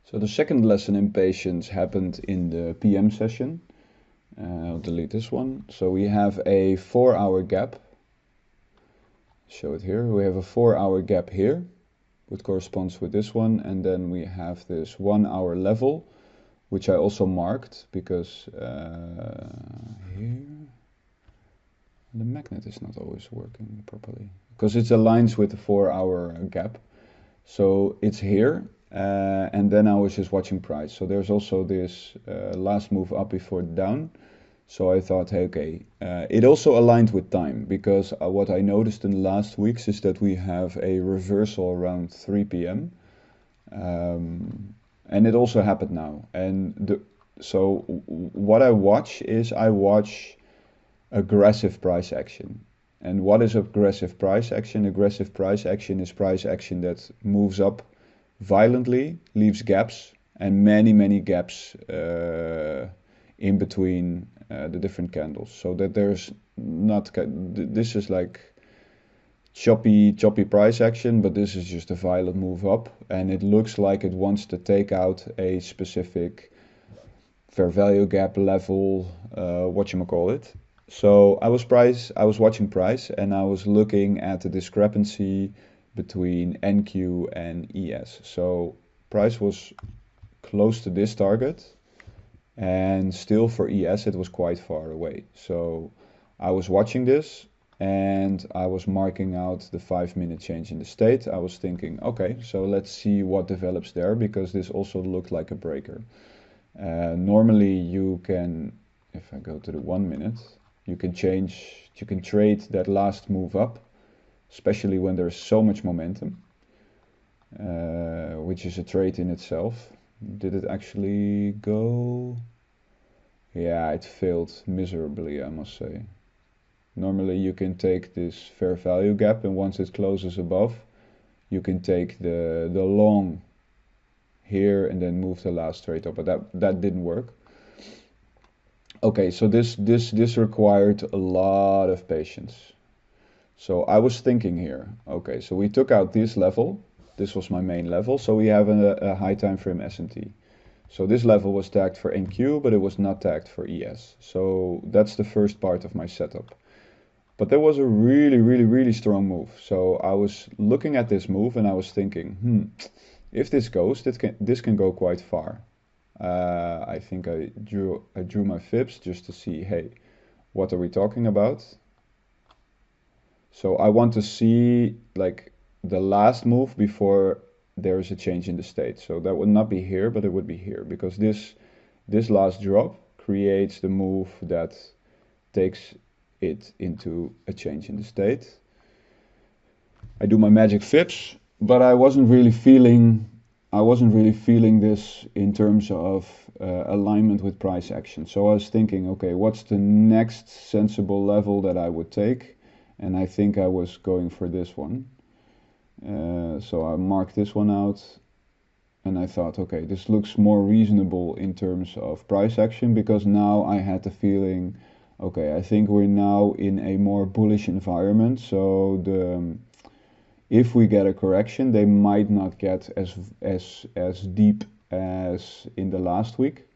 So the second lesson in patience happened in the PM session. I'll delete this one. So we have a 4-hour gap. Show it here. We have a 4-hour gap here, which corresponds with this one. And then we have this 1-hour level, which I also marked because here the magnet is not always working properly. Because it aligns with the 4-hour gap. So it's here. And then I was just watching price. So there's also this last move up before down. So I thought, hey, okay, it also aligned with time because what I noticed in the last weeks is that we have a reversal around 3 p.m. And it also happened now. And so what I watch is I watch aggressive price action. And what is aggressive price action? Aggressive price action is price action that moves up violently, leaves gaps, and many gaps in between the different candles, so that there's not, this is like choppy price action, but this is just a violent move up, and it looks like it wants to take out a specific fair value gap level, whatchamacallit. So I was watching price, and I was looking at the discrepancy between NQ and ES. So price was close to this target, and still for ES it was quite far away. So I was watching this and I was marking out the 5-minute change in the state. I was thinking, okay, so let's see what develops there, because this also looked like a breaker. Normally you can, if I go to the 1 minute, you can trade that last move up, especially when there's so much momentum, which is a trade in itself. Did it actually go? Yeah, it failed miserably, I must say. Normally you can take this fair value gap, and once it closes above, you can take the long here and then move the last trade up, but that didn't work. Okay, so this required a lot of patience. So I was thinking here, okay, so we took out this level. This was my main level. So we have a high time frame S&T. So this level was tagged for NQ, but it was not tagged for ES. So that's the first part of my setup. But there was a really strong move. So I was looking at this move and I was thinking, if this goes, this can go quite far. I think I drew my fibs just to see, hey, what are we talking about? So I want to see like the last move before there is a change in the state. So that would not be here, but it would be here, because this last drop creates the move that takes it into a change in the state. I do my magic fibs, but I wasn't really feeling this in terms of alignment with price action. So I was thinking, okay, what's the next sensible level that I would take? And I think I was going for this one. So I marked this one out, and I thought, okay, this looks more reasonable in terms of price action, because now I had the feeling, okay, I think we're now in a more bullish environment. So if we get a correction, they might not get as deep as in the last week.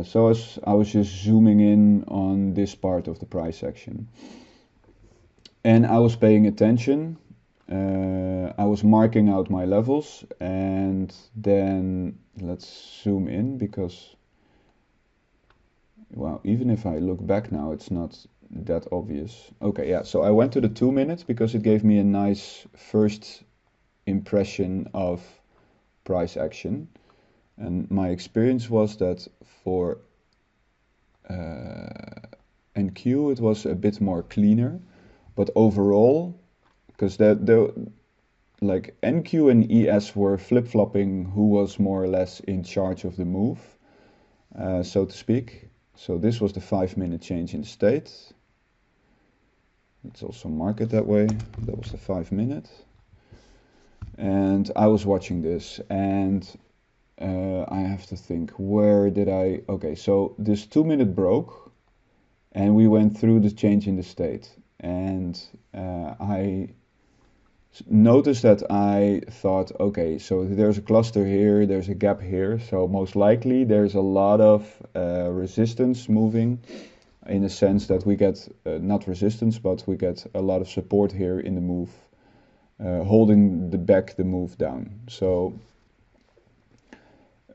So I was just zooming in on this part of the price action. And I was paying attention, I was marking out my levels, and then let's zoom in, because, well, even if I look back now, it's not that obvious. Okay, yeah, so I went to the 2 minutes because it gave me a nice first impression of price action. And my experience was that for NQ it was a bit more cleaner. But overall, because like NQ and ES were flip-flopping who was more or less in charge of the move, so to speak. So this was the 5-minute change in state. Let's also mark it that way. That was the 5-minute. And I was watching this, and I have to think, where did I... Okay, so this 2-minute broke, and we went through the change in the state. And I Notice that I thought, okay, so there's a cluster here, there's a gap here, so most likely there's a lot of resistance moving, in the sense that we get not resistance, but we get a lot of support here in the move, holding the move down. So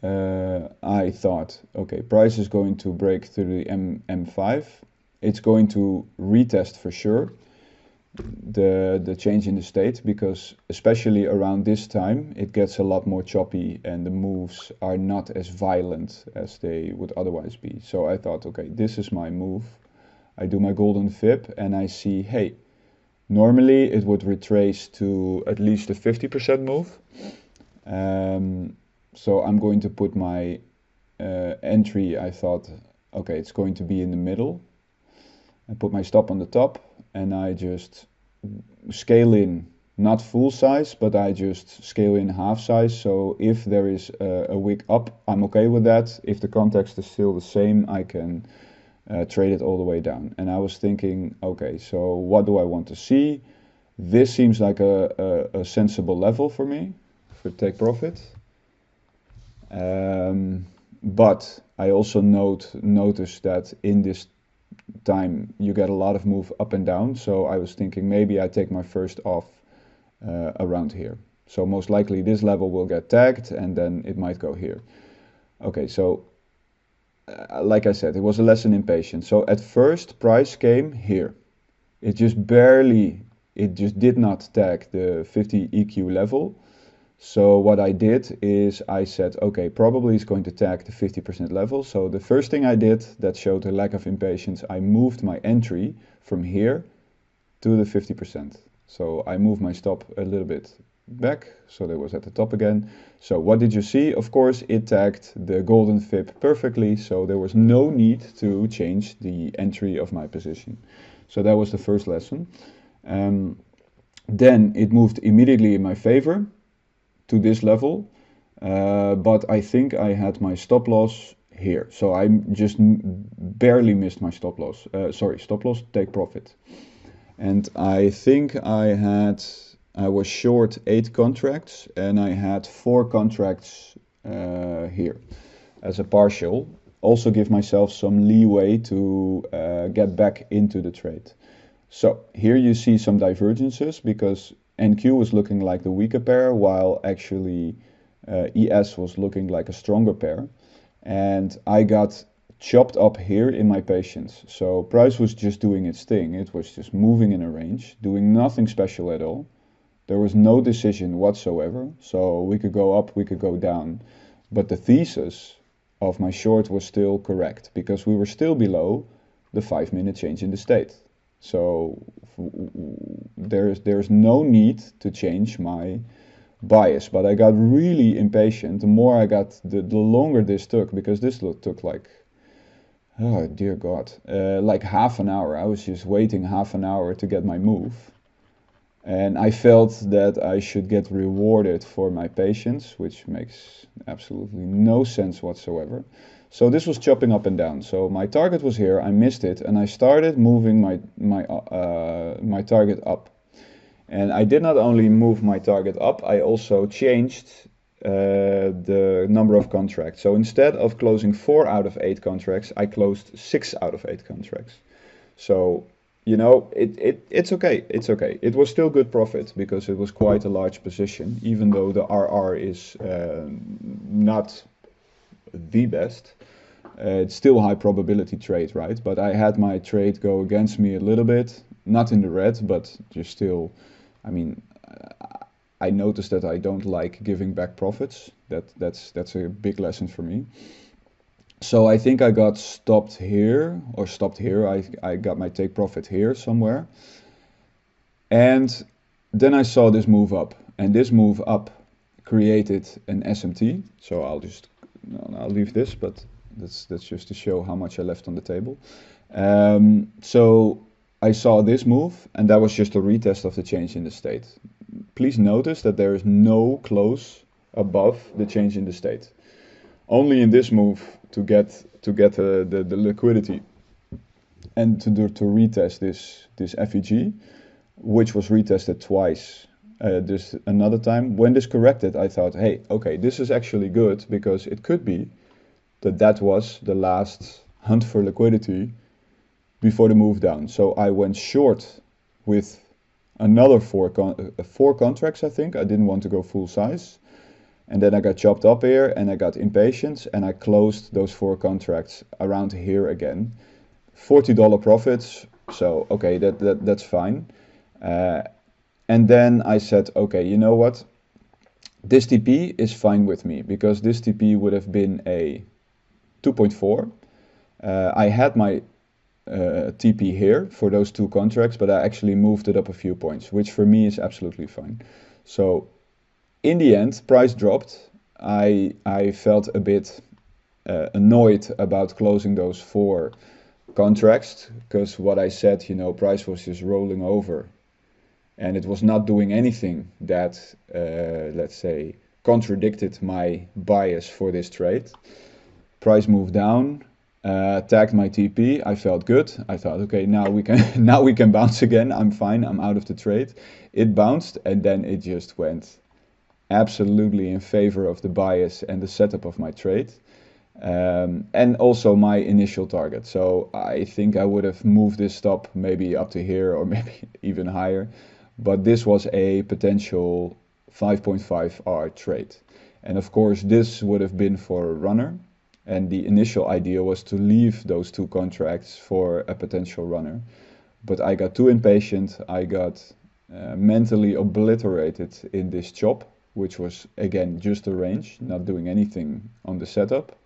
I thought, okay, price is going to break through the M5. It's going to retest for sure the change in the state, because especially around this time it gets a lot more choppy and the moves are not as violent as they would otherwise be. So I thought, okay, this is my move. I do my golden fib and I see, hey, normally it would retrace to at least a 50% move. So I'm going to put my entry. I thought, okay, it's going to be in the middle. I put my stop on the top and I just scale in, not full size, but I just scale in half size. So if there is a wick up, I'm okay with that. If the context is still the same, I can trade it all the way down. And I was thinking, okay, so what do I want to see? This seems like a sensible level for me for take profit. But I also noticed that in this time you get a lot of move up and down, so I was thinking maybe I take my first off around here. So most likely this level will get tagged and then it might go here. Okay, so like I said, it was a lesson in patience. So at first price came here. It just did not tag the 50 EQ level. So what I did is I said, okay, probably it's going to tag the 50% level. So the first thing I did that showed a lack of impatience, I moved my entry from here to the 50%. So I moved my stop a little bit back, so that was at the top again. So what did you see? Of course, it tagged the golden fib perfectly, so there was no need to change the entry of my position. So that was the first lesson. Then it moved immediately in my favor to this level, but I think I had my stop loss here. So I just barely missed my stop loss. Stop loss, take profit. And I think I was short 8 contracts and I had 4 contracts here as a partial. Also give myself some leeway to get back into the trade. So here you see some divergences because NQ was looking like the weaker pair, while actually ES was looking like a stronger pair. And I got chopped up here in my patience. So price was just doing its thing. It was just moving in a range, doing nothing special at all. There was no decision whatsoever. So we could go up, we could go down. But the thesis of my short was still correct because we were still below the 5-minute change in the state. So there's no need to change my bias, but I got really impatient. The more I got, the longer this took, because this took like, oh dear God, like half an hour. I was just waiting half an hour to get my move. And I felt that I should get rewarded for my patience, which makes absolutely no sense whatsoever. So this was chopping up and down. So my target was here, I missed it, and I started moving my target up. And I did not only move my target up, I also changed the number of contracts. So instead of closing 4 out of 8 contracts, I closed 6 out of 8 contracts. So, you know, it's okay, it's okay. It was still good profit because it was quite a large position, even though the RR is not the best. It's still high probability trade, right? But I had my trade go against me a little bit, not in the red, but just still, I mean, I noticed that I don't like giving back profits. That's a big lesson for me. So I think I got stopped here. I got my take profit here somewhere. And then I saw this move up, and this move up created an SMT. So I'll leave this, but that's just to show how much I left on the table. So I saw this move, and that was just a retest of the change in the state. Please notice that there is no close above the change in the state. Only in this move to get the liquidity and to retest this FEG, which was retested twice this another time. When this corrected, I thought, hey, okay, this is actually good because it could be that that was the last hunt for liquidity before the move down. So I went short with another four contracts, I think. I didn't want to go full size. And then I got chopped up here and I got impatience and I closed those four contracts around here again. $40 profits, so okay, that's fine. Uh, and then I said, okay, you know what? This TP is fine with me because this TP would have been a 2.4. I had my TP here for those two contracts, but I actually moved it up a few points, which for me is absolutely fine. So in the end, price dropped. I felt a bit annoyed about closing those four contracts because what I said, price was just rolling over and it was not doing anything that, let's say, contradicted my bias for this trade. Price moved down, tagged my TP. I felt good. I thought, okay, now we can now we can bounce again. I'm fine. I'm out of the trade. It bounced and then it just went absolutely in favor of the bias and the setup of my trade. And also my initial target. So I think I would have moved this stop maybe up to here or maybe even higher. But this was a potential 5.5 R trade. And of course, this would have been for a runner. And the initial idea was to leave those two contracts for a potential runner. But I got too impatient. I got mentally obliterated in this chop, which was again just a range, not doing anything on the setup.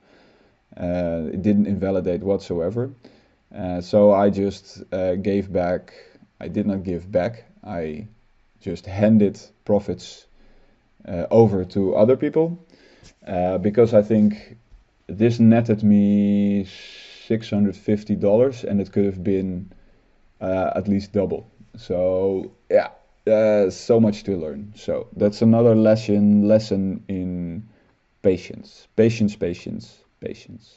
It didn't invalidate whatsoever. So I just gave back. I did not give back. I just handed profits over to other people because I think this netted me $650 and it could have been at least double. So yeah, so much to learn. So that's another lesson in patience, patience, patience, patience.